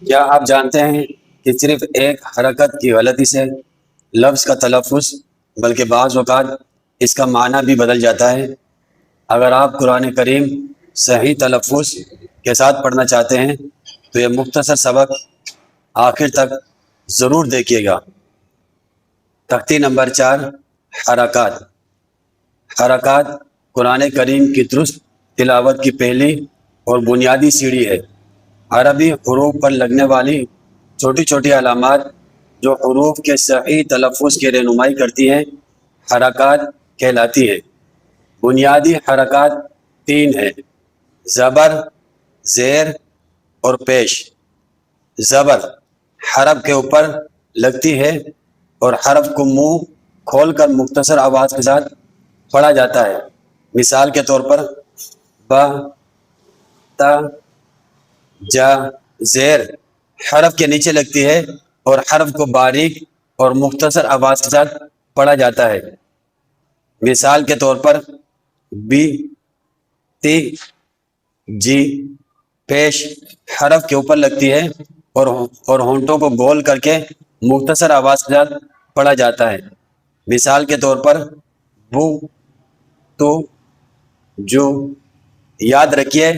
کیا آپ جانتے ہیں کہ صرف ایک حرکت کی غلطی سے لفظ کا تلفظ بلکہ بعض اوقات اس کا معنی بھی بدل جاتا ہے؟ اگر آپ قرآن کریم صحیح تلفظ کے ساتھ پڑھنا چاہتے ہیں تو یہ مختصر سبق آخر تک ضرور دیکھیے گا۔ تختی نمبر 4، حرکات۔ حرکات قرآن کریم کی درست تلاوت کی پہلی اور بنیادی سیڑھی ہے۔ عربی حروف پر لگنے والی چھوٹی چھوٹی علامات جو حروف کے صحیح تلفظ کی رہنمائی کرتی ہیں حرکات کہلاتی ہیں۔ بنیادی حرکات 3 ہیں: زبر، زیر اور پیش۔ زبر حرف کے اوپر لگتی ہے اور حرف کو منہ کھول کر مختصر آواز کے ساتھ پڑھا جاتا ہے۔ مثال کے طور پر با، تا، جا۔ زیر حرف کے نیچے لگتی ہے اور حرف کو باریک اور مختصر آواز کے ساتھ پڑھا جاتا ہے۔ مثال کے طور پر بی، تی، جی۔ پیش حرف کے اوپر لگتی ہے اور ہونٹوں کو گول کر کے مختصر آواز کے ساتھ پڑھا جاتا ہے۔ مثال کے طور پر بو، تو، جو۔ یاد رکھیے،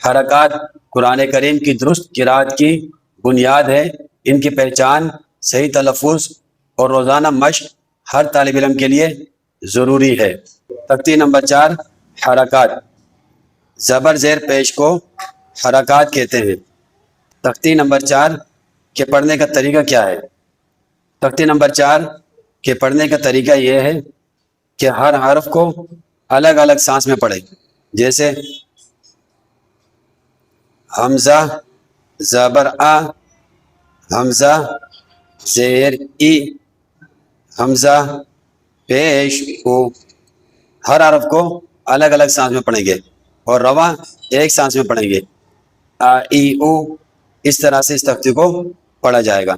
حرکات قرآن کریم کی درست قرأت کی بنیاد ہے۔ ان کی پہچان، صحیح تلفظ اور روزانہ مشق ہر طالب علم کے لیے ضروری ہے۔ تختی نمبر 4، حرکات۔ زبر زیر پیش کو حرکات کہتے ہیں۔ تختی نمبر 4 کے پڑھنے کا طریقہ کیا ہے؟ تختی نمبر 4 کے پڑھنے کا طریقہ یہ ہے کہ ہر حرف کو الگ الگ سانس میں پڑھیں، جیسے حمزہ زبر آ، حمزہ زیر ای، حمزہ پیش او۔ ہر حرف کو الگ الگ سانس میں پڑھیں گے اور رواں ایک سانس میں پڑھیں گے۔ آ ای او، اس طرح سے اس تختی کو پڑھا جائے گا۔